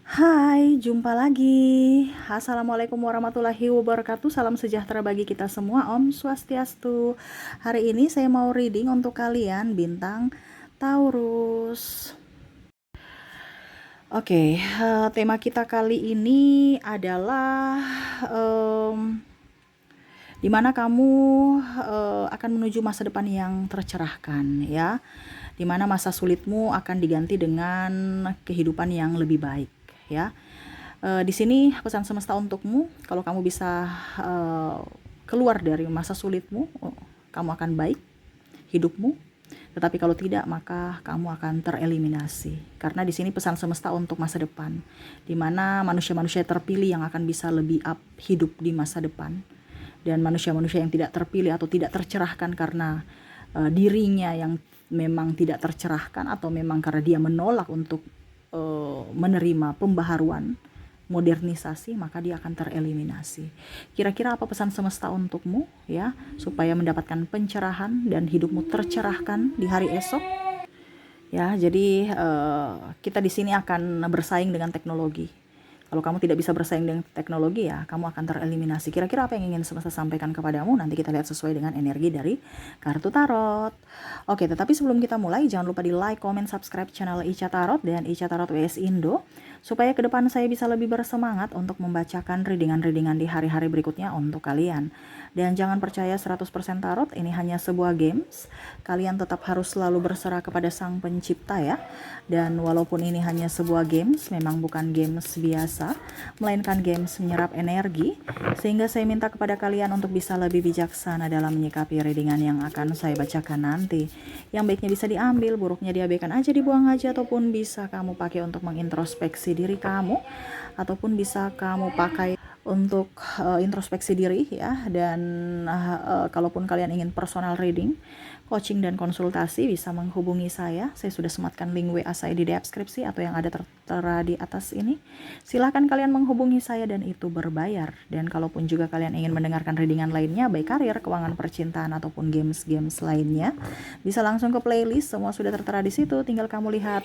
Hai, jumpa lagi. Assalamualaikum warahmatullahi wabarakatuh. Salam sejahtera bagi kita semua. Om Swastiastu. Hari ini saya mau reading untuk kalian bintang Taurus. Oke, tema kita kali ini adalah di mana kamu akan menuju masa depan yang tercerahkan, ya. Di mana masa sulitmu akan diganti dengan kehidupan yang lebih baik, ya. Di sini pesan semesta untukmu, kalau kamu bisa keluar dari masa sulitmu, kamu akan baik hidupmu. Tetapi kalau tidak, maka kamu akan tereliminasi. Karena di sini pesan semesta untuk masa depan, di mana manusia-manusia terpilih yang akan bisa lebih up hidup di masa depan, dan manusia-manusia yang tidak terpilih atau tidak tercerahkan karena dirinya yang memang tidak tercerahkan, atau memang karena dia menolak untuk menerima pembaharuan, modernisasi, maka dia akan tereliminasi. Kira-kira apa pesan semesta untukmu, ya, supaya mendapatkan pencerahan dan hidupmu tercerahkan di hari esok? Ya, jadi kita di sini akan bersaing dengan teknologi. Kalau kamu tidak bisa bersaing dengan teknologi, ya kamu akan tereliminasi. Kira-kira apa yang ingin semesta sampaikan kepadamu? Nanti kita lihat sesuai dengan energi dari kartu tarot. Oke, tetapi sebelum kita mulai, jangan lupa di like, comment, subscribe channel Ica Tarot dan Ica Tarot WS Indo, supaya ke depan saya bisa lebih bersemangat untuk membacakan readingan-readingan di hari-hari berikutnya untuk kalian. Dan jangan percaya 100% tarot, ini hanya sebuah games. Kalian tetap harus selalu berserah kepada Sang Pencipta, ya. Dan walaupun ini hanya sebuah games, memang bukan games biasa, melainkan games menyerap energi, sehingga saya minta kepada kalian untuk bisa lebih bijaksana dalam menyikapi readingan yang akan saya bacakan nanti. Yang baiknya bisa diambil, buruknya diabaikan aja, dibuang aja, ataupun bisa kamu pakai untuk mengintrospeksi diri kamu, ataupun bisa kamu pakai untuk introspeksi diri, ya. Dan kalaupun kalian ingin personal reading, coaching dan konsultasi, bisa menghubungi saya. Saya sudah sematkan link WA saya di deskripsi atau yang ada tertera di atas ini. Silahkan kalian menghubungi saya dan itu berbayar. Dan kalaupun juga kalian ingin mendengarkan readingan lainnya, baik karir, keuangan, percintaan, ataupun games-games lainnya, bisa langsung ke playlist, semua sudah tertera di situ, tinggal kamu lihat.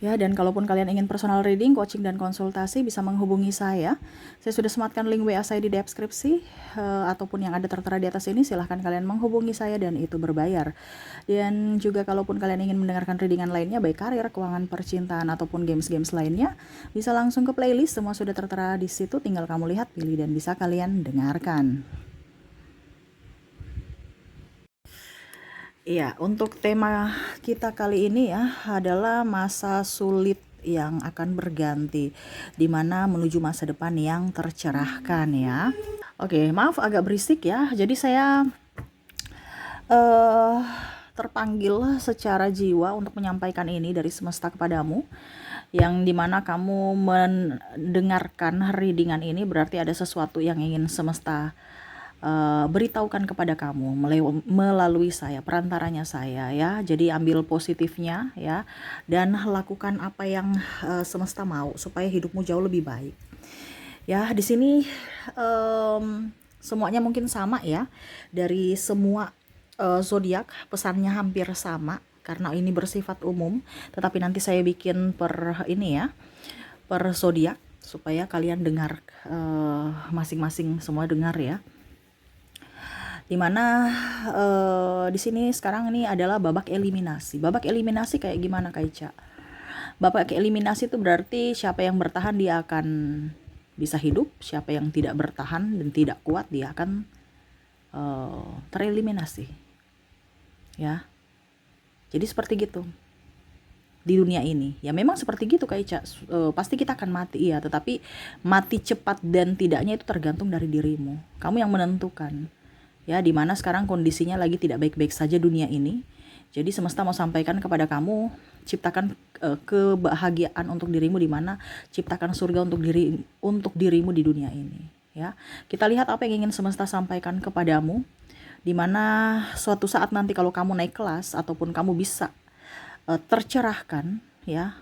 Ya, dan kalaupun kalian ingin personal reading, coaching, dan konsultasi, bisa menghubungi saya. Saya sudah sematkan link WA saya di deskripsi, ataupun yang ada tertera di atas ini. Silahkan kalian menghubungi saya dan itu berbayar. Dan juga kalaupun kalian ingin mendengarkan readingan lainnya, baik karir, keuangan, percintaan, ataupun games-games lainnya, bisa langsung ke playlist, semua sudah tertera di situ, tinggal kamu lihat, pilih, dan bisa kalian dengarkan. Iya, untuk tema kita kali ini, ya, adalah masa sulit yang akan berganti, di mana menuju masa depan yang tercerahkan, ya. Oke, maaf agak berisik, ya. Jadi saya eh terpanggil secara jiwa untuk menyampaikan ini dari semesta kepadamu, yang dimana kamu mendengarkan readingan ini berarti ada sesuatu yang ingin semesta beritahukan kepada kamu melalui saya, perantaranya saya, ya. Jadi ambil positifnya, ya, dan lakukan apa yang semesta mau supaya hidupmu jauh lebih baik. Ya, di sini semuanya mungkin sama, ya. Dari semua zodiak pesannya hampir sama karena ini bersifat umum, tetapi nanti saya bikin per ini, ya, per zodiak supaya kalian dengar masing-masing, semua dengar, ya. Dimana di sini sekarang ini adalah babak eliminasi. Babak eliminasi kayak gimana, Kak Ica? Babak eliminasi itu berarti siapa yang bertahan dia akan bisa hidup, siapa yang tidak bertahan dan tidak kuat dia akan tereliminasi, ya. Jadi seperti gitu di dunia ini, ya. Memang seperti gitu, Kak Ica. Pasti kita akan mati, ya, tetapi mati cepat dan tidaknya itu tergantung dari dirimu. Kamu yang menentukan, ya. Dimana sekarang kondisinya lagi tidak baik-baik saja dunia ini. Jadi semesta mau sampaikan kepada kamu, ciptakan kebahagiaan untuk dirimu, dimana ciptakan surga untuk dirimu di dunia ini, ya. Kita lihat apa yang ingin semesta sampaikan kepadamu, dimana suatu saat nanti kalau kamu naik kelas ataupun kamu bisa tercerahkan, ya,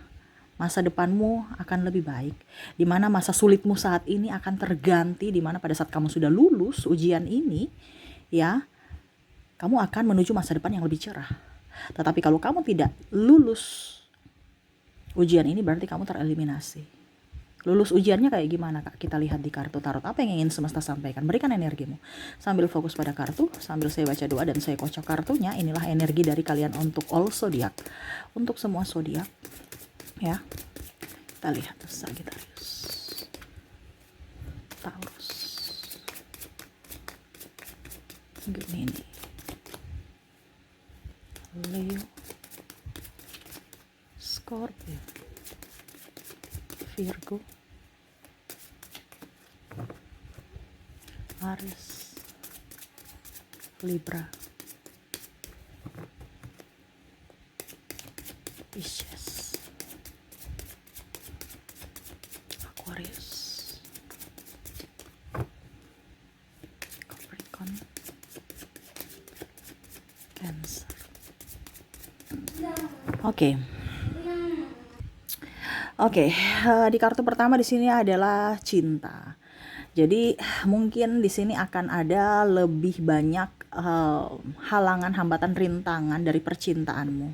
masa depanmu akan lebih baik, dimana masa sulitmu saat ini akan terganti, dimana pada saat kamu sudah lulus ujian ini, ya, kamu akan menuju masa depan yang lebih cerah. Tetapi kalau kamu tidak lulus ujian ini, berarti kamu tereliminasi, Lulus ujiannya kayak gimana, Kak? Kita lihat di kartu tarot. Apa yang ingin semesta sampaikan? Berikan energimu. Sambil fokus pada kartu, sambil saya baca doa dan saya kocok kartunya. Inilah energi dari kalian untuk all zodiak. Untuk semua zodiak. Ya. Kita lihat Sagittarius, Taurus, Gemini, Leo, Scorpio, Virgo, Aries, Libra, Pisces, Aquarius, Capricorn, Cancer. Oke, di kartu pertama di sini adalah cinta. Jadi mungkin di sini akan ada lebih banyak halangan, hambatan, rintangan dari percintaanmu.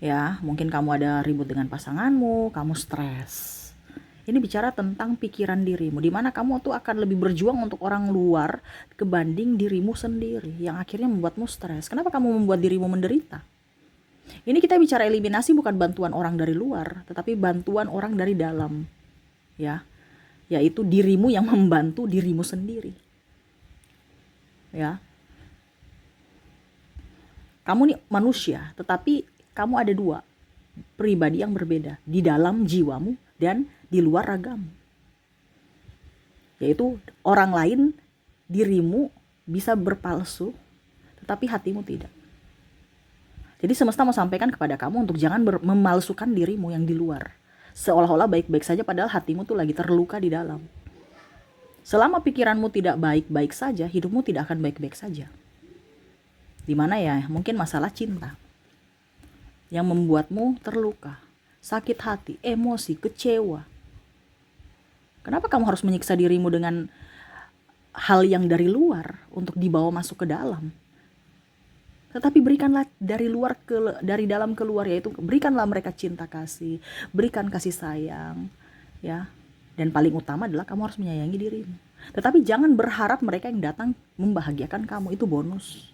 Ya, mungkin kamu ada ribut dengan pasanganmu, kamu stres. Ini bicara tentang pikiran dirimu, di mana kamu tuh akan lebih berjuang untuk orang luar kebanding dirimu sendiri, yang akhirnya membuatmu stres. Kenapa kamu membuat dirimu menderita? Ini kita bicara eliminasi, bukan bantuan orang dari luar, tetapi bantuan orang dari dalam. Ya, yaitu dirimu yang membantu dirimu sendiri. Ya. Kamu nih manusia, tetapi kamu ada dua pribadi yang berbeda di dalam jiwamu dan di luar ragamu. Yaitu orang lain, dirimu bisa berpalsu, tetapi hatimu tidak. Jadi semesta mau sampaikan kepada kamu untuk jangan memalsukan dirimu yang di luar. Seolah-olah baik-baik saja padahal hatimu tuh lagi terluka di dalam. Selama pikiranmu tidak baik-baik saja, hidupmu tidak akan baik-baik saja. Dimana ya, mungkin masalah cinta yang membuatmu terluka, sakit hati, emosi, kecewa. Kenapa kamu harus menyiksa dirimu dengan hal yang dari luar untuk dibawa masuk ke dalam? Tetapi berikanlah dari dalam keluar, yaitu berikanlah mereka cinta kasih, berikan kasih sayang, ya. Dan paling utama adalah kamu harus menyayangi dirimu. Tetapi jangan berharap mereka yang datang membahagiakan kamu, itu bonus.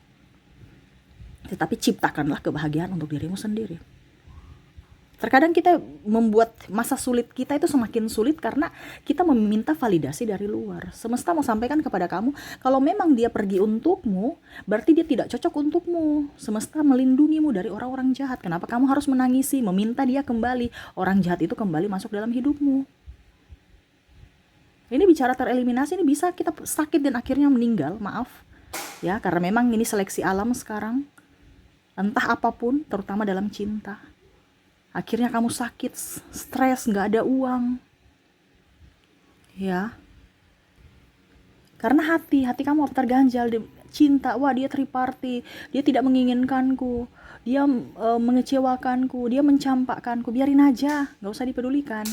Tetapi ciptakanlah kebahagiaan untuk dirimu sendiri. Terkadang kita membuat masa sulit kita itu semakin sulit karena kita meminta validasi dari luar. Semesta mau sampaikan kepada kamu, kalau memang dia pergi untukmu, berarti dia tidak cocok untukmu. Semesta melindungimu dari orang-orang jahat. Kenapa kamu harus menangisi, meminta dia kembali? Orang jahat itu kembali masuk dalam hidupmu. Ini bicara tereliminasi, ini bisa kita sakit dan akhirnya meninggal, maaf. Ya, karena memang ini seleksi alam sekarang. Entah apapun, terutama dalam cinta. Akhirnya kamu sakit, stres, gak ada uang. Ya. Karena hati kamu terganjal, cinta, wah dia triparty, dia tidak menginginkanku, dia mengecewakanku, dia mencampakkanku, biarin aja, gak usah dipedulikan.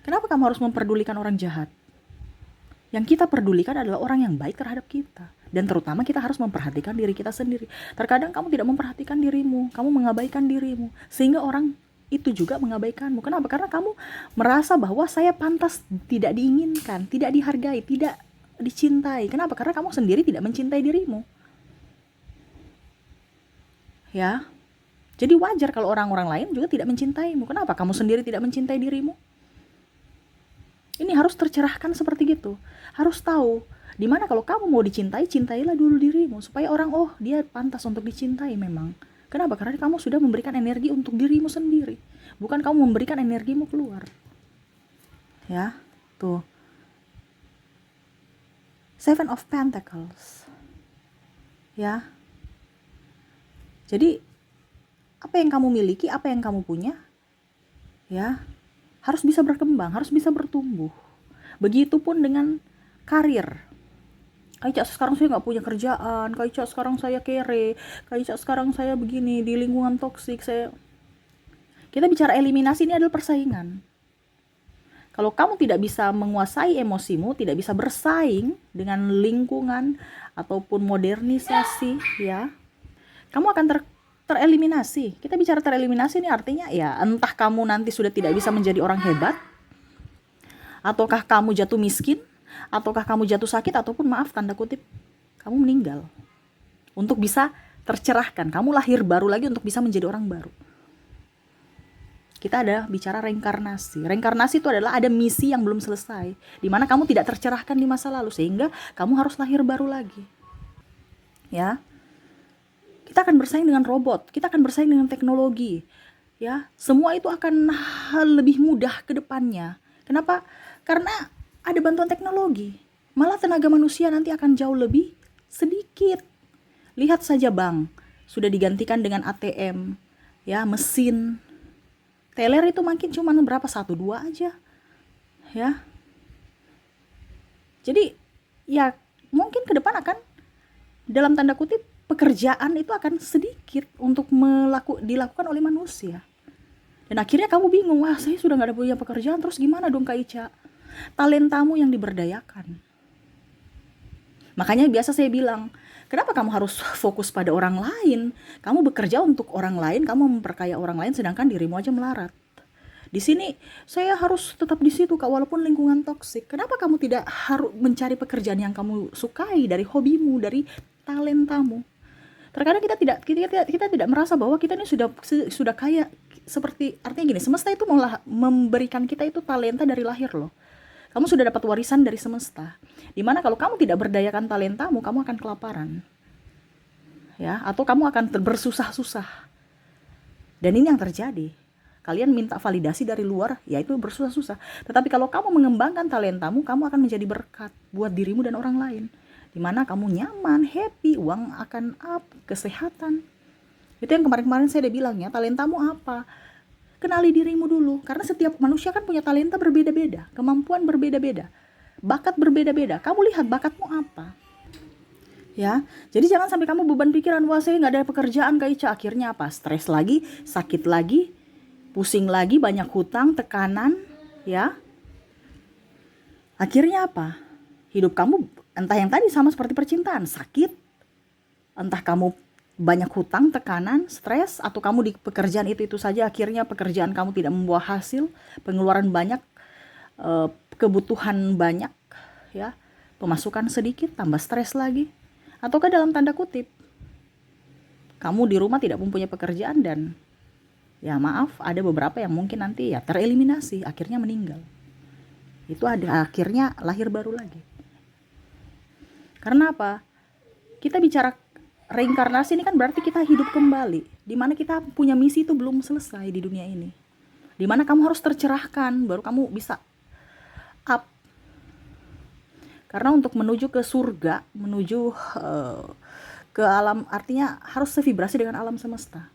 Kenapa kamu harus memperdulikan orang jahat? Yang kita pedulikan adalah orang yang baik terhadap kita. Dan terutama kita harus memperhatikan diri kita sendiri. Terkadang kamu tidak memperhatikan dirimu, kamu mengabaikan dirimu, sehingga orang itu juga mengabaikanmu. Kenapa? Karena kamu merasa bahwa saya pantas tidak diinginkan, tidak dihargai, tidak dicintai. Kenapa? Karena kamu sendiri tidak mencintai dirimu. Ya. Jadi wajar kalau orang-orang lain juga tidak mencintaimu. Kenapa? Kamu sendiri tidak mencintai dirimu. Ini harus tercerahkan seperti gitu. Harus tahu, dimana kalau kamu mau dicintai, cintailah dulu dirimu. Supaya orang, oh dia pantas untuk dicintai memang. Kenapa? Karena kamu sudah memberikan energi untuk dirimu sendiri. Bukan kamu memberikan energimu keluar. Ya, tuh. Seven of Pentacles. Ya. Jadi, apa yang kamu miliki, apa yang kamu punya, ya, harus bisa berkembang, harus bisa bertumbuh. Begitupun dengan karir. Kayak sekarang saya nggak punya kerjaan, kayak sekarang saya kere, kayak sekarang saya begini di lingkungan toksik. Kita bicara eliminasi, ini adalah persaingan. Kalau kamu tidak bisa menguasai emosimu, tidak bisa bersaing dengan lingkungan ataupun modernisasi, ya, kamu akan tereliminasi. Kita bicara tereliminasi ini artinya ya entah kamu nanti sudah tidak bisa menjadi orang hebat, Ataukah kamu jatuh miskin? Ataukah kamu jatuh sakit? Ataupun maaf tanda kutip, kamu meninggal. Untuk bisa tercerahkan, kamu lahir baru lagi untuk bisa menjadi orang baru. Kita ada bicara reinkarnasi. Reinkarnasi itu adalah ada misi yang belum selesai, di mana kamu tidak tercerahkan di masa lalu, sehingga kamu harus lahir baru lagi. Ya, kita akan bersaing dengan robot, kita akan bersaing dengan teknologi. Ya, semua itu akan lebih mudah ke depannya. Kenapa? Karena ada bantuan teknologi. Malah tenaga manusia nanti akan jauh lebih sedikit. Lihat saja bank, sudah digantikan dengan ATM, ya, mesin. Teller itu makin cuma berapa, 1-2 aja. Ya. Jadi, ya mungkin ke depan akan dalam tanda kutip pekerjaan itu akan sedikit untuk dilakukan oleh manusia. Dan akhirnya kamu bingung, wah saya sudah gak ada punya pekerjaan, terus gimana dong Kak Ica? Talentamu yang diberdayakan. Makanya biasa saya bilang, kenapa kamu harus fokus pada orang lain? Kamu bekerja untuk orang lain, kamu memperkaya orang lain, sedangkan dirimu aja melarat. Di sini saya harus tetap di situ Kak, walaupun lingkungan toksik. Kenapa kamu tidak harus mencari pekerjaan yang kamu sukai, dari hobimu, dari talentamu? Terkadang kita tidak merasa bahwa kita ini sudah kaya, seperti artinya gini, semesta itu malah memberikan kita itu talenta dari lahir loh. Kamu sudah dapat warisan dari semesta. Dimana kalau kamu tidak berdayakan talentamu, kamu akan kelaparan. Ya, atau kamu akan bersusah-susah. Dan ini yang terjadi. Kalian minta validasi dari luar, yaitu bersusah-susah. Tetapi kalau kamu mengembangkan talentamu, kamu akan menjadi berkat buat dirimu dan orang lain. Dimana kamu nyaman, happy, uang akan up, kesehatan. Itu yang kemarin-kemarin saya udah bilang ya, talentamu apa? Kenali dirimu dulu, karena setiap manusia kan punya talenta berbeda-beda, kemampuan berbeda-beda, bakat berbeda-beda. Kamu lihat bakatmu apa? Ya, jadi jangan sampai kamu beban pikiran, wah saya nggak ada pekerjaan Kak Ica. Akhirnya apa? Stres lagi, sakit lagi, pusing lagi, banyak hutang, tekanan, ya. Akhirnya apa? Hidup kamu entah yang tadi sama seperti percintaan, sakit, entah kamu banyak hutang, tekanan, stres, atau kamu di pekerjaan itu saja, akhirnya pekerjaan kamu tidak membuah hasil, pengeluaran banyak, kebutuhan banyak, ya, pemasukan sedikit, tambah stres lagi. Ataukah dalam tanda kutip, kamu di rumah tidak mempunyai pekerjaan dan ya maaf, ada beberapa yang mungkin nanti ya tereliminasi, akhirnya meninggal. Itu ada akhirnya lahir baru lagi. Karena apa? Kita bicara reinkarnasi ini kan berarti kita hidup kembali, dimana kita punya misi itu belum selesai di dunia ini, dimana kamu harus tercerahkan baru kamu bisa up. Karena untuk menuju ke surga, menuju ke alam, artinya harus sevibrasi dengan alam semesta.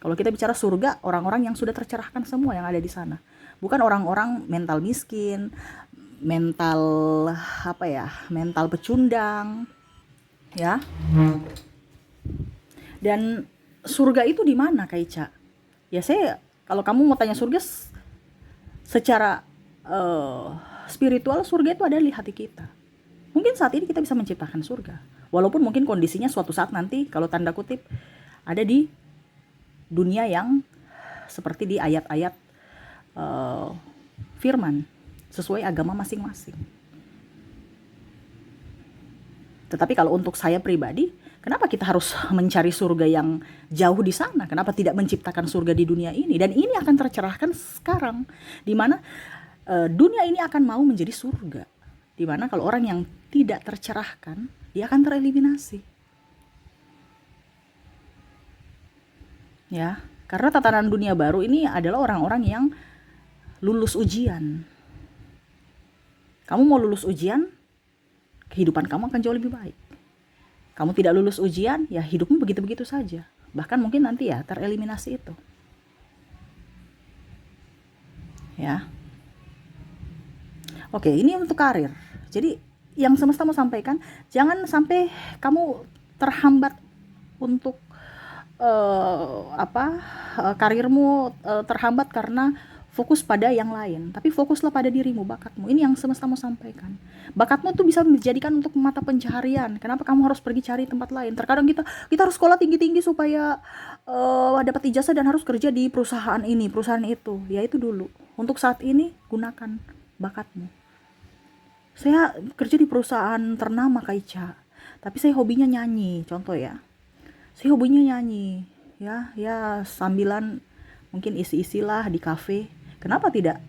Kalau kita bicara surga, orang-orang yang sudah tercerahkan semua yang ada di sana, bukan orang-orang mental miskin, mental mental pecundang, ya. Dan surga itu di mana Kak Ica? Ya saya, kalau kamu mau tanya surga secara spiritual, surga itu ada di hati kita. Mungkin saat ini kita bisa menciptakan surga, walaupun mungkin kondisinya suatu saat nanti kalau tanda kutip ada di dunia yang seperti di ayat-ayat firman sesuai agama masing-masing. Tetapi kalau untuk saya pribadi, kenapa kita harus mencari surga yang jauh di sana? Kenapa tidak menciptakan surga di dunia ini? Dan ini akan tercerahkan sekarang, di mana dunia ini akan mau menjadi surga. Di mana kalau orang yang tidak tercerahkan, dia akan tereliminasi. Ya, karena tatanan dunia baru ini adalah orang-orang yang lulus ujian. Kamu mau lulus ujian, kehidupan kamu akan jauh lebih baik. Kamu tidak lulus ujian, ya hidupmu begitu-begitu saja. Bahkan mungkin nanti ya tereliminasi itu. Ya. Oke, ini untuk karir. Jadi yang semesta mau sampaikan, jangan sampai kamu terhambat untuk karirmu terhambat karena fokus pada yang lain, tapi fokuslah pada dirimu, bakatmu. Ini yang semesta mau sampaikan. Bakatmu tuh bisa dijadikan untuk mata pencaharian. Kenapa kamu harus pergi cari tempat lain? Terkadang kita harus sekolah tinggi-tinggi supaya dapat ijazah dan harus kerja di perusahaan ini, perusahaan itu. Ya itu dulu. Untuk saat ini gunakan bakatmu. Saya kerja di perusahaan ternama Kak Ica, tapi saya hobinya nyanyi, contoh ya. Saya hobinya nyanyi, ya sambilan mungkin isi-isilah di kafe. Kenapa tidak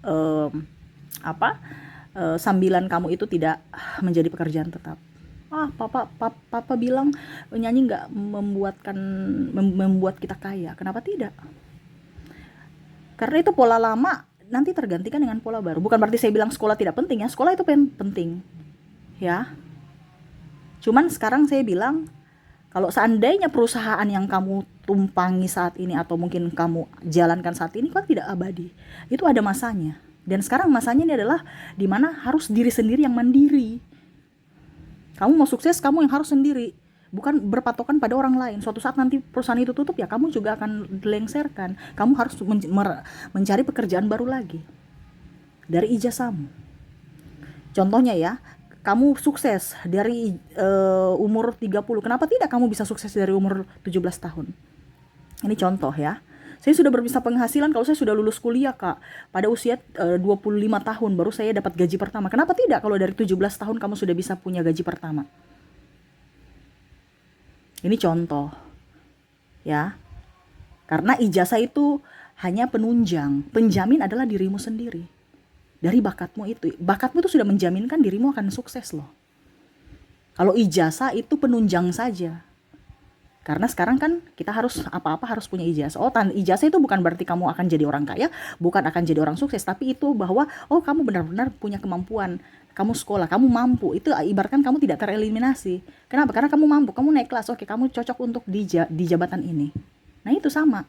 em, apa sambilan kamu itu tidak menjadi pekerjaan tetap? Papa bilang nyanyi nggak membuat kita kaya. Kenapa tidak? Karena itu pola lama nanti tergantikan dengan pola baru. Bukan berarti saya bilang sekolah tidak penting ya. Sekolah itu penting. Ya. Cuman sekarang saya bilang kalau seandainya perusahaan yang kamu tumpangi saat ini atau mungkin kamu jalankan saat ini kan tidak abadi. Itu ada masanya. Dan sekarang masanya ini adalah dimana harus diri sendiri yang mandiri. Kamu mau sukses, kamu yang harus sendiri. Bukan berpatokan pada orang lain. Suatu saat nanti perusahaan itu tutup ya kamu juga akan dilengsarkan. Kamu harus mencari pekerjaan baru lagi dari ijazahmu. Contohnya ya, kamu sukses dari umur 30. Kenapa tidak kamu bisa sukses dari umur 17 tahun? Ini contoh ya. Saya sudah berbisa penghasilan kalau saya sudah lulus kuliah Kak. Pada usia 25 tahun baru saya dapat gaji pertama. Kenapa tidak kalau dari 17 tahun kamu sudah bisa punya gaji pertama? Ini contoh, ya. Karena ijazah itu hanya penunjang, penjamin adalah dirimu sendiri. Dari bakatmu itu sudah menjaminkan dirimu akan sukses loh. Kalau ijazah itu penunjang saja. Karena sekarang kan kita harus apa-apa harus punya ijazah. Ijazah itu bukan berarti kamu akan jadi orang kaya, bukan akan jadi orang sukses, tapi itu bahwa kamu benar-benar punya kemampuan. Kamu sekolah, kamu mampu. Itu ibaratkan kamu tidak tereliminasi. Kenapa? Karena kamu mampu, kamu naik kelas. Oke, kamu cocok untuk di jabatan ini. Nah, itu sama.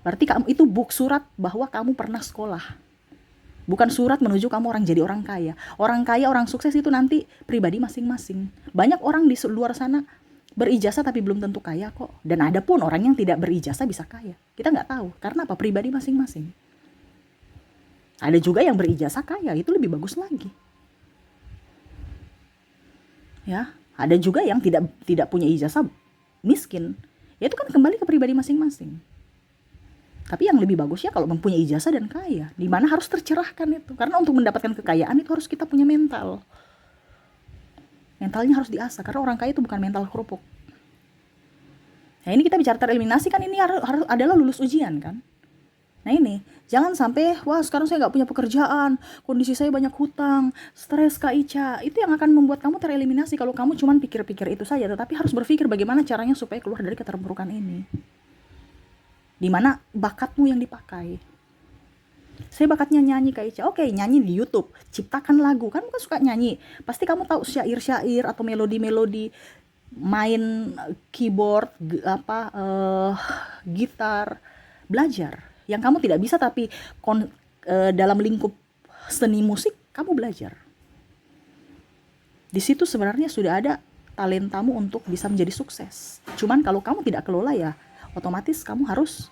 Berarti kamu itu surat bahwa kamu pernah sekolah. Bukan surat menuju kamu jadi orang kaya. Orang kaya, orang sukses itu nanti pribadi masing-masing. Banyak orang di luar sana berijazah tapi belum tentu kaya kok. Dan ada pun orang yang tidak berijazah bisa kaya. Kita nggak tahu. Karena apa? Pribadi masing-masing. Ada juga yang berijazah kaya, itu lebih bagus lagi. Ya, ada juga yang tidak punya ijazah miskin. Ya itu kan kembali ke pribadi masing-masing. Tapi yang lebih bagus ya kalau mempunyai ijazah dan kaya, di mana harus tercerahkan itu. Karena untuk mendapatkan kekayaan itu harus kita punya mental. Mentalnya harus diasah karena orang kaya itu bukan mental kerupuk. Nah, ini kita bicara tereliminasi kan, ini harus adalah lulus ujian kan. Nah ini, jangan sampai, sekarang saya nggak punya pekerjaan, kondisi saya banyak hutang, stres Kak Ica. Itu yang akan membuat kamu tereliminasi kalau kamu cuma pikir-pikir itu saja, tetapi harus berpikir bagaimana caranya supaya keluar dari keterpurukan ini. Dimana bakatmu yang dipakai. Saya bakatnya nyanyi Kak Ica. Oke, nyanyi di YouTube, ciptakan lagu. Kan bukan suka nyanyi. Pasti kamu tahu syair-syair atau melodi-melodi, main keyboard, gitar, belajar. Yang kamu tidak bisa tapi dalam lingkup seni musik kamu belajar. Di situ sebenarnya sudah ada talentamu untuk bisa menjadi sukses. Cuman kalau kamu tidak kelola ya otomatis kamu harus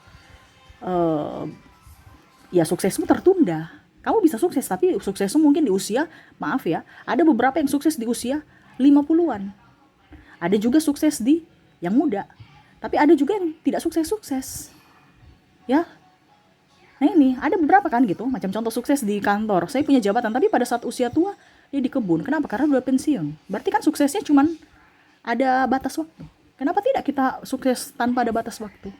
suksesmu tertunda. Kamu bisa sukses tapi suksesmu mungkin di usia, maaf ya, ada beberapa yang sukses di usia 50-an. Ada juga sukses di yang muda. Tapi ada juga yang tidak sukses-sukses. Ya. Nah ini, ada beberapa kan gitu, macam contoh sukses di kantor. Saya punya jabatan, tapi pada saat usia tua, dia di kebun. Kenapa? Karena udah pensiun. Berarti kan suksesnya cuman ada batas waktu. Kenapa tidak kita sukses tanpa ada batas waktu?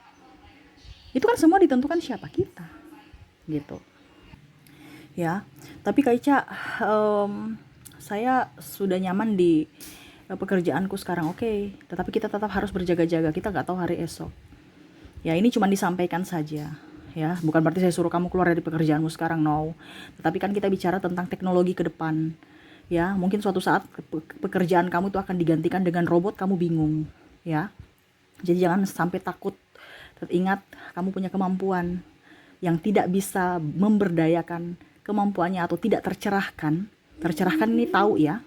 Itu kan semua ditentukan siapa kita. Gitu. Ya, tapi Kak Ica, saya sudah nyaman di pekerjaanku sekarang, oke. Tetapi kita tetap harus berjaga-jaga, kita nggak tahu hari esok. Ya ini cuma disampaikan saja. Ya, bukan berarti saya suruh kamu keluar dari pekerjaanmu sekarang, no. Tetapi kan kita bicara tentang teknologi ke depan. Ya, mungkin suatu saat pekerjaan kamu itu akan digantikan dengan robot, kamu bingung, ya. Jadi jangan sampai takut. Ingat, kamu punya kemampuan yang tidak bisa memberdayakan kemampuannya atau tidak tercerahkan. Tercerahkan ini tahu ya.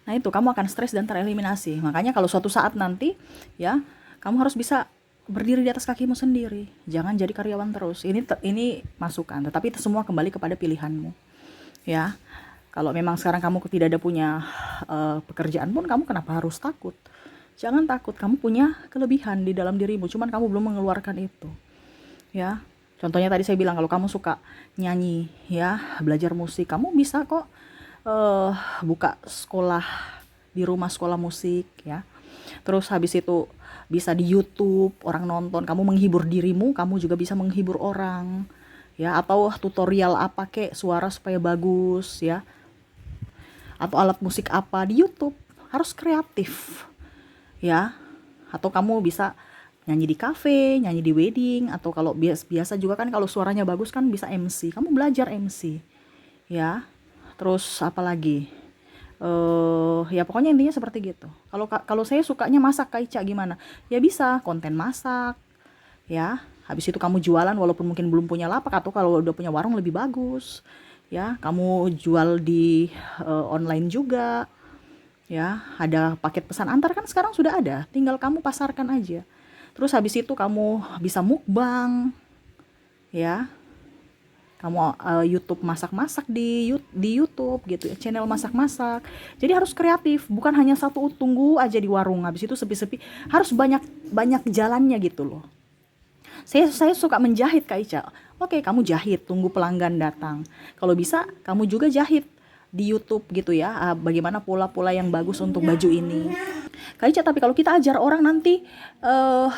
Nah itu, kamu akan stres dan tereliminasi. Makanya kalau suatu saat nanti, ya, kamu harus bisa berdiri di atas kakimu sendiri. Jangan jadi karyawan terus. Ini masukan, tetapi itu semua kembali kepada pilihanmu. Ya. Kalau memang sekarang kamu tidak ada punya pekerjaan pun, kamu kenapa harus takut? Jangan takut, kamu punya kelebihan di dalam dirimu, cuman kamu belum mengeluarkan itu. Ya. Contohnya tadi saya bilang kalau kamu suka nyanyi ya, belajar musik, kamu bisa kok eh buka sekolah di rumah, sekolah musik ya. Terus habis itu bisa di YouTube orang nonton, kamu menghibur dirimu, kamu juga bisa menghibur orang ya, atau tutorial apa kek suara supaya bagus ya, atau alat musik apa di YouTube. Harus kreatif ya. Atau kamu bisa nyanyi di kafe, nyanyi di wedding, atau kalau biasa juga kan kalau suaranya bagus kan bisa MC. Kamu belajar MC ya. Terus apa lagi? Ya pokoknya intinya seperti gitu. Kalau saya sukanya masak, Kak Ica, gimana? Ya bisa konten masak ya. Habis itu kamu jualan walaupun mungkin belum punya lapak, atau kalau udah punya warung lebih bagus. Ya, kamu jual di online juga. Ya, ada paket pesan antar kan sekarang sudah ada, tinggal kamu pasarkan aja. Terus habis itu kamu bisa mukbang ya. Kamu YouTube masak-masak di YouTube gitu ya, channel masak-masak. Jadi harus kreatif, bukan hanya satu tunggu aja di warung habis itu sepi-sepi, harus banyak banyak jalannya gitu loh. Saya suka menjahit, Kak Ica. Oke, kamu jahit, tunggu pelanggan datang. Kalau bisa, kamu juga jahit di YouTube gitu ya. Bagaimana pola-pola yang bagus untuk baju ini. Kak Ica, tapi kalau kita ajar orang nanti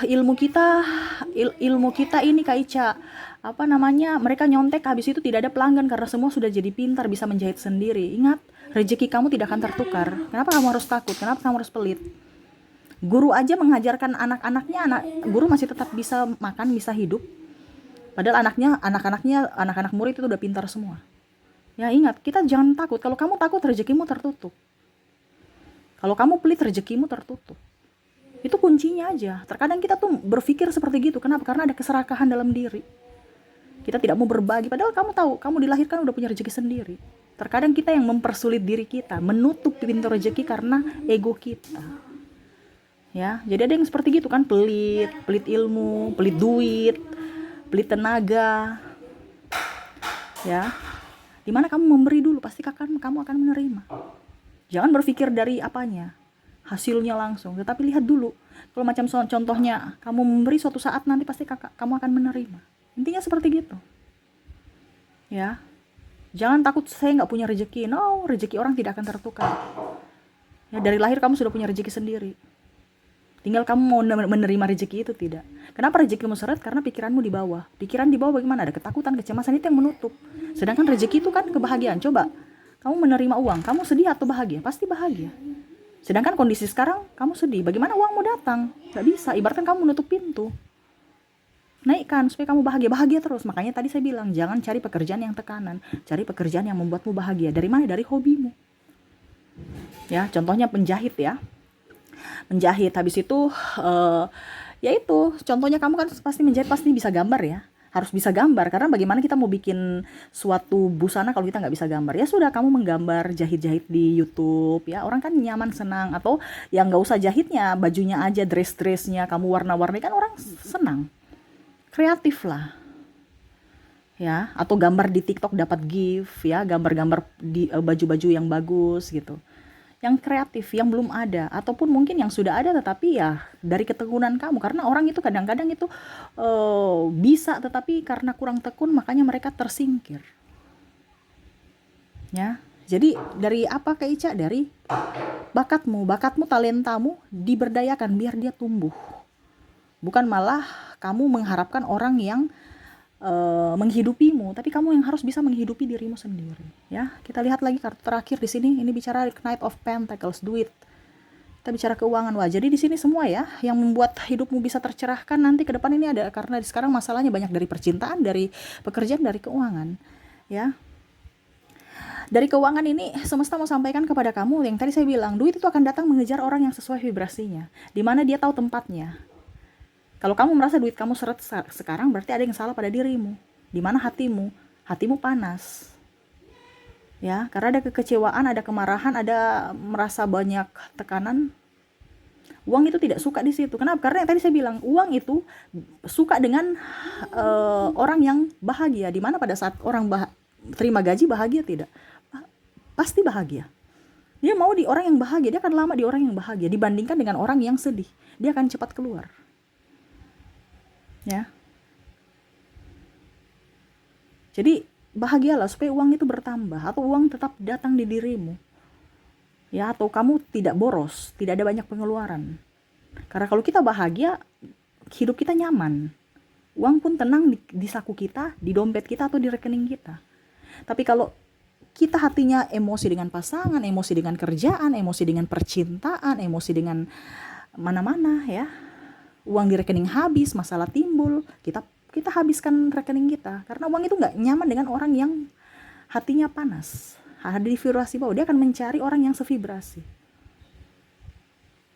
ilmu kita ini, Kak Ica, apa namanya? Mereka nyontek habis itu tidak ada pelanggan karena semua sudah jadi pintar bisa menjahit sendiri. Ingat, rezeki kamu tidak akan tertukar. Kenapa kamu harus takut? Kenapa kamu harus pelit? Guru aja mengajarkan anak-anaknya, guru masih tetap bisa makan, bisa hidup. Padahal anak-anak murid itu udah pintar semua. Ya ingat, kita jangan takut. Kalau kamu takut, rezekimu tertutup. Kalau kamu pelit, rezekimu tertutup. Itu kuncinya aja. Terkadang kita tuh berpikir seperti gitu. Kenapa? Karena ada keserakahan dalam diri. Kita tidak mau berbagi. Padahal kamu tahu, kamu dilahirkan udah punya rezeki sendiri. Terkadang kita yang mempersulit diri kita, menutup pintu rezeki karena ego kita. Ya, jadi ada yang seperti gitu kan, pelit ilmu, pelit duit, pelit tenaga. Ya. Dimana kamu memberi dulu, pasti kamu akan menerima. Jangan berpikir dari apanya, hasilnya langsung, tetapi lihat dulu. Kalau macam contohnya kamu memberi, suatu saat nanti pasti kamu akan menerima. Intinya seperti gitu. Ya. Jangan takut saya nggak punya rezeki. No, rezeki orang tidak akan tertukar. Ya, dari lahir kamu sudah punya rezeki sendiri. Tinggal kamu mau menerima rezeki itu tidak. Kenapa rezekimu seret? Karena pikiranmu di bawah. Pikiran di bawah bagaimana? Ada ketakutan, kecemasan, itu yang menutup. Sedangkan rezeki itu kan kebahagiaan. Coba, kamu menerima uang, kamu sedih atau bahagia? Pasti bahagia. Sedangkan kondisi sekarang, kamu sedih. Bagaimana uangmu datang? Gak bisa, ibaratkan kamu menutup pintu. Naikkan supaya kamu bahagia. Bahagia terus. Makanya tadi saya bilang, jangan cari pekerjaan yang tekanan. Cari pekerjaan yang membuatmu bahagia. Dari mana? Dari hobimu. Ya, contohnya penjahit ya. Menjahit, habis itu ya itu contohnya, kamu kan pasti menjahit, pasti bisa gambar ya, harus bisa gambar, karena bagaimana kita mau bikin suatu busana kalau kita nggak bisa gambar. Ya sudah, kamu menggambar, jahit-jahit di YouTube ya, orang kan nyaman, senang. Atau yang nggak usah jahitnya, bajunya aja, dress-dressnya kamu warna-warni, kan orang senang. Kreatif lah ya. Atau gambar di TikTok dapat gift ya, gambar-gambar di baju-baju yang bagus gitu, yang kreatif, yang belum ada, ataupun mungkin yang sudah ada tetapi ya dari ketekunan kamu. Karena orang itu kadang-kadang itu bisa, tetapi karena kurang tekun makanya mereka tersingkir ya. Jadi dari apa, Kak Ica? Dari bakatmu, talentamu diberdayakan biar dia tumbuh, bukan malah kamu mengharapkan orang yang menghidupimu, tapi kamu yang harus bisa menghidupi dirimu sendiri ya. Kita lihat lagi kartu terakhir di sini, ini bicara Knight of Pentacles, duit. Kita bicara keuangan. Wah, jadi di sini semua ya yang membuat hidupmu bisa tercerahkan nanti ke depan ini ada, karena sekarang masalahnya banyak dari percintaan, dari pekerjaan, dari keuangan ya. Dari keuangan ini semesta mau sampaikan kepada kamu yang tadi saya bilang, duit itu akan datang mengejar orang yang sesuai vibrasinya, di mana dia tahu tempatnya. Kalau kamu merasa duit kamu seret sekarang, berarti ada yang salah pada dirimu. Di mana hatimu panas. Ya, karena ada kekecewaan, ada kemarahan, ada merasa banyak tekanan. Uang itu tidak suka di situ. Kenapa? Karena yang tadi saya bilang, uang itu suka dengan orang yang bahagia. Di mana pada saat orang terima gaji, bahagia tidak? Pasti bahagia. Dia mau di orang yang bahagia, dia akan lama di orang yang bahagia dibandingkan dengan orang yang sedih. Dia akan cepat keluar. Ya. Jadi bahagialah supaya uang itu bertambah atau uang tetap datang di dirimu. Ya, atau kamu tidak boros, tidak ada banyak pengeluaran. Karena kalau kita bahagia, hidup kita nyaman. Uang pun tenang di saku kita, di dompet kita atau di rekening kita. Tapi kalau kita hatinya emosi dengan pasangan, emosi dengan kerjaan, emosi dengan percintaan, emosi dengan mana-mana ya. Uang di rekening habis, masalah timbul, kita kita habiskan rekening kita. Karena uang itu nggak nyaman dengan orang yang hatinya panas. Ada di vibrasi bawah, dia akan mencari orang yang sevibrasi.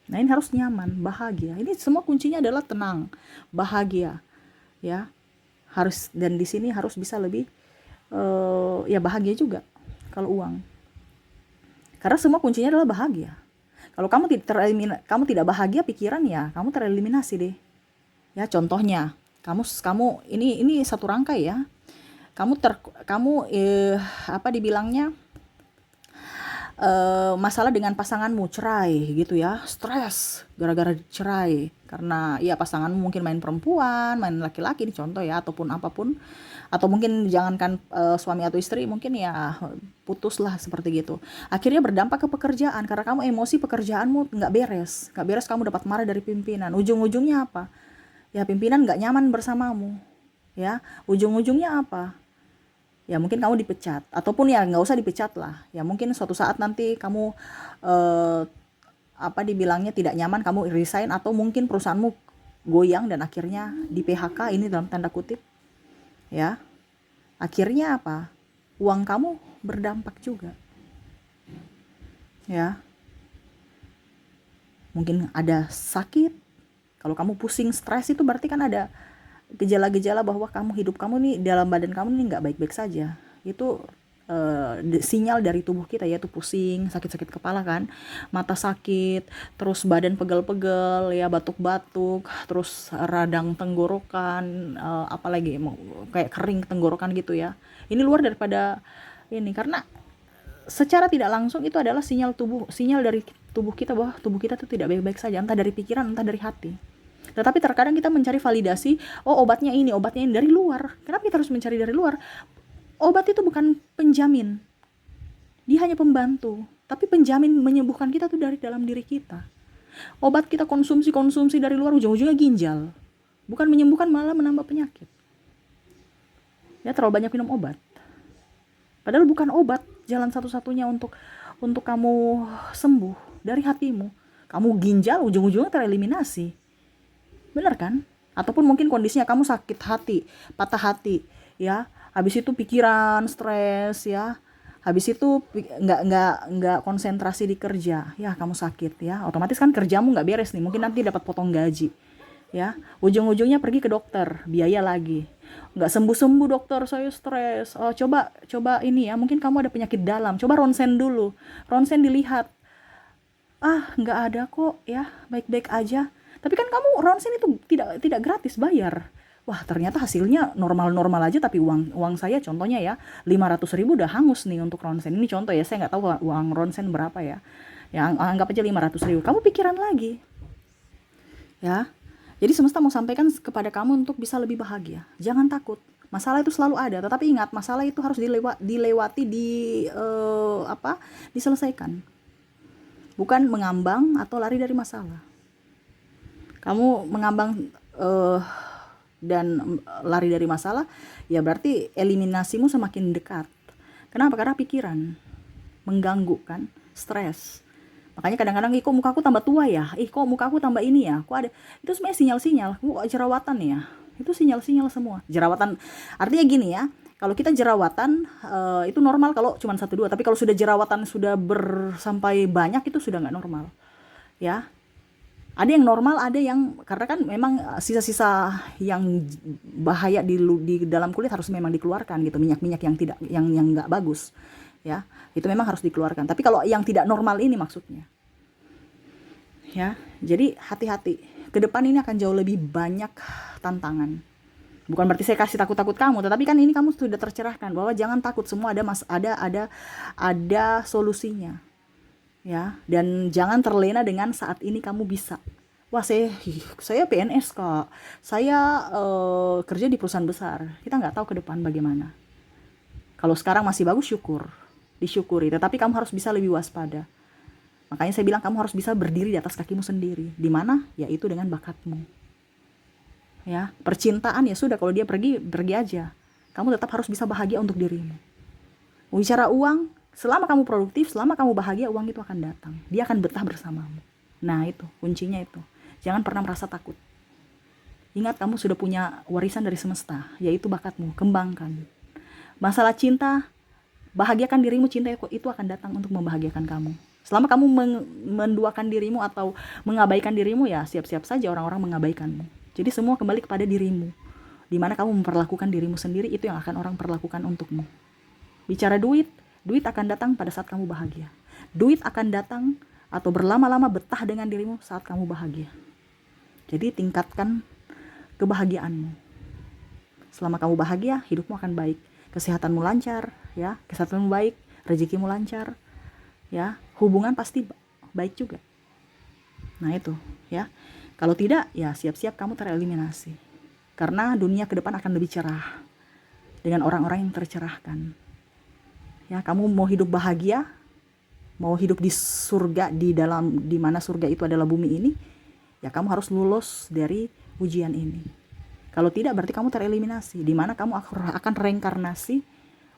Nah, ini harus nyaman, bahagia. Ini semua kuncinya adalah tenang, bahagia. Ya. Harus, dan di sini harus bisa lebih ya bahagia juga kalau uang. Karena semua kuncinya adalah bahagia. Kalau kamu tidak bahagia pikiran, ya kamu tereliminasi deh. Ya, contohnya, kamu ini satu rangkai ya. Kamu apa dibilangnya? Masalah dengan pasanganmu, cerai gitu ya, stres gara-gara cerai karena ya pasanganmu mungkin main perempuan, main laki-laki, ini contoh ya, ataupun apapun, atau mungkin jangankan suami atau istri, mungkin ya putuslah seperti gitu. Akhirnya berdampak ke pekerjaan karena kamu emosi, pekerjaanmu nggak beres, kamu dapat marah dari pimpinan. Ujung-ujungnya apa? Ya pimpinan nggak nyaman bersamamu. Ya, ujung-ujungnya apa? Ya mungkin kamu dipecat, ataupun ya nggak usah dipecat lah, ya mungkin suatu saat nanti kamu apa dibilangnya tidak nyaman, kamu resign, atau mungkin perusahaanmu goyang dan akhirnya di PHK, ini dalam tanda kutip ya. Akhirnya apa? Uang kamu berdampak juga ya. Mungkin ada sakit. Kalau kamu pusing, stres, itu berarti kan ada gejala-gejala bahwa hidup kamu nih, dalam badan kamu nih nggak baik-baik saja. Itu sinyal dari tubuh kita, yaitu pusing, sakit-sakit kepala kan, mata sakit, terus badan pegel-pegel ya, batuk-batuk, terus radang tenggorokan, apalagi kayak kering tenggorokan gitu ya. Ini luar daripada ini, karena secara tidak langsung itu adalah sinyal dari tubuh kita bahwa tubuh kita tuh tidak baik-baik saja, entah dari pikiran, entah dari hati. Tetapi terkadang kita mencari validasi, obatnya ini dari luar. Kenapa kita harus mencari dari luar? Obat itu bukan penjamin. Dia hanya pembantu. Tapi penjamin menyembuhkan kita tuh dari dalam diri kita. Obat kita konsumsi dari luar, ujung-ujungnya ginjal. Bukan menyembuhkan, malah menambah penyakit. Ya, terlalu banyak minum obat. Padahal bukan obat jalan satu-satunya untuk kamu sembuh dari hatimu. Kamu ginjal, ujung-ujungnya tereliminasi. Benar kan? Ataupun mungkin kondisinya kamu sakit hati, patah hati, ya. Habis itu pikiran, stres, ya. Habis itu nggak konsentrasi di kerja, ya kamu sakit, ya. Otomatis kan kerjamu nggak beres nih. Mungkin nanti dapat potong gaji, ya. Ujung-ujungnya pergi ke dokter, biaya lagi. Nggak sembuh-sembuh dokter, saya stres. Oh, coba ini ya. Mungkin kamu ada penyakit dalam. Coba ronsen dulu. Ronsen dilihat. Nggak ada kok, ya. Baik-baik aja. Tapi kan kamu ronsen itu tidak gratis, bayar. Wah, ternyata hasilnya normal-normal aja, tapi uang saya contohnya ya 500.000 udah hangus nih untuk ronsen. Ini contoh ya, saya nggak tahu uang ronsen berapa ya. Ya anggap aja 500.000. Kamu pikiran lagi. Ya. Jadi semesta mau sampaikan kepada kamu untuk bisa lebih bahagia. Jangan takut. Masalah itu selalu ada, tetapi ingat, masalah itu harus dilewati, diselesaikan. Bukan mengambang atau lari dari masalah. Kamu mengambang dan lari dari masalah, ya berarti eliminasimu semakin dekat. Kenapa? Karena pikiran mengganggu kan, stres. Makanya kadang-kadang, kok mukaku tambah tua ya, kok mukaku tambah ini ya, kok ada, itu sebenarnya sinyal-sinyal, kok jerawatan ya, itu sinyal-sinyal semua. Jerawatan artinya gini ya, kalau kita jerawatan itu normal kalau cuma 1-2, tapi kalau sudah jerawatan sudah sampai banyak, itu sudah nggak normal ya. Ada yang normal, ada yang, karena kan memang sisa-sisa yang bahaya di dalam kulit harus memang dikeluarkan gitu, minyak-minyak yang nggak bagus ya, itu memang harus dikeluarkan. Tapi kalau yang tidak normal ini maksudnya ya, jadi hati-hati, ke depan ini akan jauh lebih banyak tantangan. Bukan berarti saya kasih takut-takut kamu, tetapi kan ini kamu sudah tercerahkan bahwa jangan takut, semua ada solusinya. Ya, dan jangan terlena dengan saat ini kamu bisa. Wah, saya PNS kok, saya kerja di perusahaan besar. Kita nggak tahu ke depan bagaimana. Kalau sekarang masih bagus, syukur, disyukuri, tetapi kamu harus bisa lebih waspada. Makanya saya bilang kamu harus bisa berdiri di atas kakimu sendiri. Di mana? Yaitu dengan bakatmu. Ya, percintaan ya sudah, kalau dia pergi, pergi aja. Kamu tetap harus bisa bahagia untuk dirimu. Bicara uang, selama kamu produktif, selama kamu bahagia, uang itu akan datang. Dia akan betah bersamamu. Nah, itu kuncinya itu. Jangan pernah merasa takut. Ingat, kamu sudah punya warisan dari semesta, yaitu bakatmu. Kembangkan. Masalah cinta, bahagiakan dirimu, cinta itu akan datang untuk membahagiakan kamu. Selama kamu menduakan dirimu atau mengabaikan dirimu, ya siap-siap saja orang-orang mengabaikanmu. Jadi semua kembali kepada dirimu. Dimana kamu memperlakukan dirimu sendiri, itu yang akan orang perlakukan untukmu. Bicara duit, duit akan datang pada saat kamu bahagia. Duit akan datang atau berlama-lama betah dengan dirimu saat kamu bahagia. Jadi tingkatkan kebahagiaanmu. Selama kamu bahagia, hidupmu akan baik. Kesehatanmu lancar, ya, kesehatanmu baik, rezekimu lancar, ya, hubungan pasti baik juga. Nah itu, ya. Kalau tidak, ya siap-siap kamu tereliminasi. Karena dunia ke depan akan lebih cerah dengan orang-orang yang tercerahkan. Ya, kamu mau hidup bahagia, mau hidup di surga, di mana surga itu adalah bumi ini, ya kamu harus lulus dari ujian ini. Kalau tidak, berarti kamu tereliminasi, di mana kamu akan reinkarnasi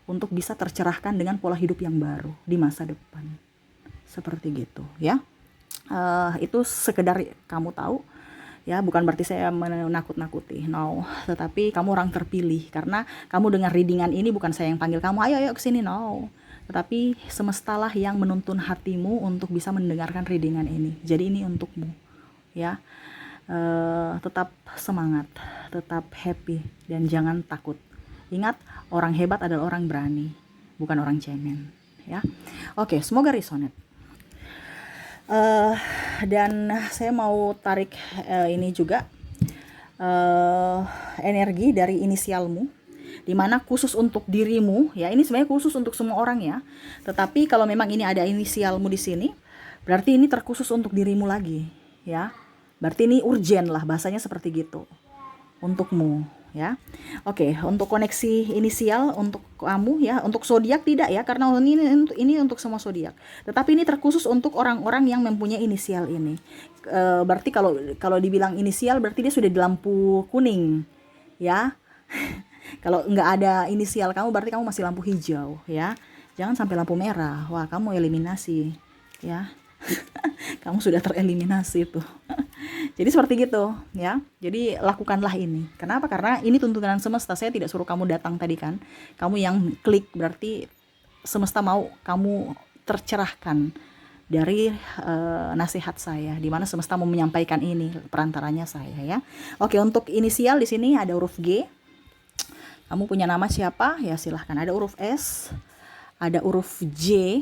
untuk bisa tercerahkan dengan pola hidup yang baru di masa depan. Seperti gitu, ya. Itu sekedar kamu tahu, ya, bukan berarti saya menakut-nakuti, no. Tetapi kamu orang terpilih, karena kamu dengar readingan ini bukan saya yang panggil kamu, ayo kesini, no. Tetapi semestalah yang menuntun hatimu untuk bisa mendengarkan readingan ini. Jadi ini untukmu, ya. Tetap semangat, tetap happy, dan jangan takut. Ingat, orang hebat adalah orang berani, bukan orang cemen, ya. Oke, semoga resonate. Dan saya mau tarik ini juga energi dari inisialmu, dimana khusus untuk dirimu, ya, ini sebenarnya khusus untuk semua orang, ya. Tetapi kalau memang ini ada inisialmu di sini, berarti ini terkhusus untuk dirimu lagi, ya. Berarti ini urgent lah, bahasanya seperti gitu untukmu, ya. Oke, untuk koneksi inisial untuk kamu, ya. Untuk zodiak tidak, ya, karena ini untuk semua zodiak. Tetapi ini terkhusus untuk orang-orang yang mempunyai inisial ini. Berarti kalau dibilang inisial, berarti dia sudah di lampu kuning, ya. Kalau nggak ada inisial kamu, berarti kamu masih lampu hijau, ya. Jangan sampai lampu merah. Wah, kamu eliminasi, ya. Kamu sudah tereliminasi tuh. Jadi seperti gitu, ya. Jadi lakukanlah ini. Kenapa? Karena ini tuntunan semesta. Saya tidak suruh kamu datang tadi kan. Kamu yang klik, berarti semesta mau kamu tercerahkan dari nasihat saya. Dimana semesta mau menyampaikan ini, perantaranya saya, ya. Oke, untuk inisial di sini ada huruf G. Kamu punya nama siapa? Ya silahkan. Ada huruf S, ada huruf J,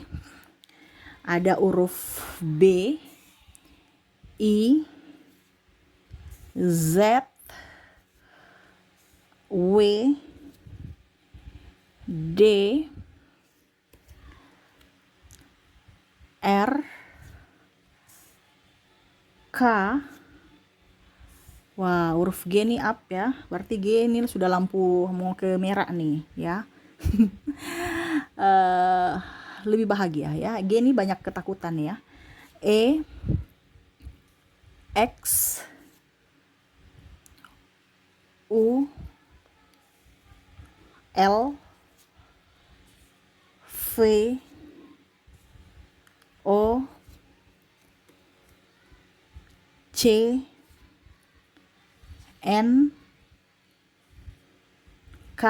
ada huruf B, I, Z, W, D, R, K. Wah, huruf G nih up, ya. Berarti G ini sudah lampu mau ke merah nih, ya. Lebih bahagia, ya. G ini banyak ketakutan, ya. E, X, U, L, V, O, C, N, K,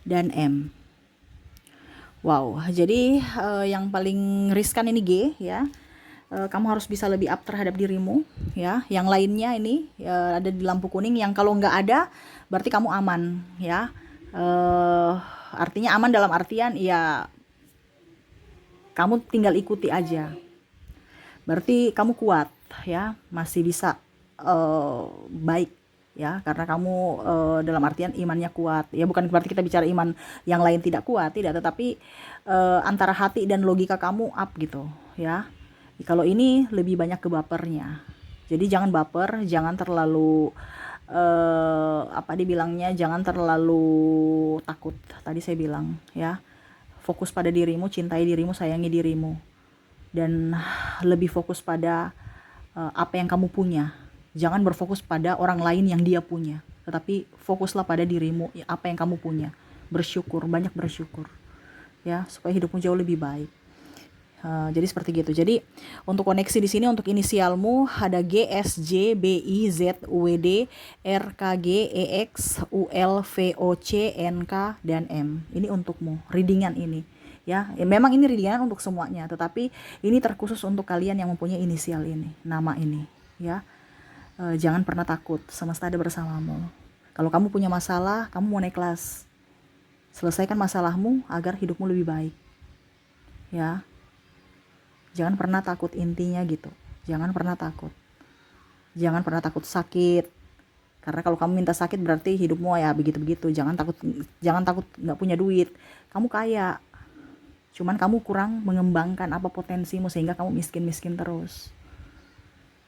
dan M. Wow, jadi yang paling riskan ini G, ya. Kamu harus bisa lebih up terhadap dirimu, ya. Yang lainnya ini ada di lampu kuning, yang kalau nggak ada berarti kamu aman, ya. Artinya aman dalam artian ya kamu tinggal ikuti aja. Berarti kamu kuat, ya, masih bisa baik, ya, karena kamu dalam artian imannya kuat. Ya, bukan berarti kita bicara iman yang lain tidak kuat, tidak, tetapi antara hati dan logika kamu up gitu, ya. Kalau ini lebih banyak ke bapernya. Jadi jangan baper, jangan terlalu apa dibilangnya, jangan terlalu takut. Tadi saya bilang ya, fokus pada dirimu, cintai dirimu, sayangi dirimu, dan lebih fokus pada apa yang kamu punya. Jangan berfokus pada orang lain yang dia punya, tetapi fokuslah pada dirimu, apa yang kamu punya. Bersyukur, banyak bersyukur ya, supaya hidupmu jauh lebih baik. Jadi seperti gitu. Jadi untuk koneksi di sini, untuk inisialmu ada G, S, J, B, I, Z, U, W, D, R, K, G, E, X, U, L, V, O, C, N, K, dan M. Ini untukmu, readingan ini. Ya, memang ini readingan untuk semuanya, tetapi ini terkhusus untuk kalian yang mempunyai inisial ini, nama ini. Ya, jangan pernah takut, semesta ada bersamamu. Kalau kamu punya masalah, kamu mau naik kelas, selesaikan masalahmu agar hidupmu lebih baik. Ya, jangan pernah takut, intinya gitu. Jangan pernah takut. Jangan pernah takut sakit. Karena kalau kamu minta sakit berarti hidupmu ya begitu-begitu. Jangan takut nggak punya duit. Kamu kaya. Cuman kamu kurang mengembangkan apa potensimu sehingga kamu miskin-miskin terus.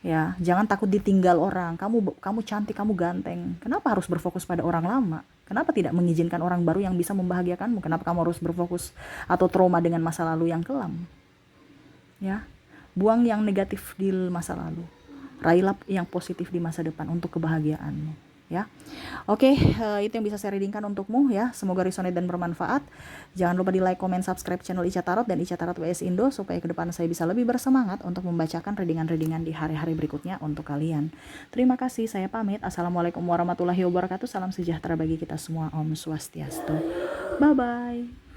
Ya, jangan takut ditinggal orang. Kamu cantik, kamu ganteng. Kenapa harus berfokus pada orang lama? Kenapa tidak mengizinkan orang baru yang bisa membahagiakanmu? Kenapa kamu harus berfokus atau trauma dengan masa lalu yang kelam? Ya, buang yang negatif di masa lalu, raihlah yang positif di masa depan untuk kebahagiaanmu. Ya, oke, itu yang bisa saya readingkan untukmu ya. Semoga resonate dan bermanfaat. Jangan lupa di like, comment, subscribe channel Ica Tarot dan Ica Tarot WS Indo, supaya ke depan saya bisa lebih bersemangat untuk membacakan readingan-readingan di hari-hari berikutnya untuk kalian. Terima kasih, saya pamit. Assalamualaikum warahmatullahi wabarakatuh. Salam sejahtera bagi kita semua. Om Swastiastu. Bye bye.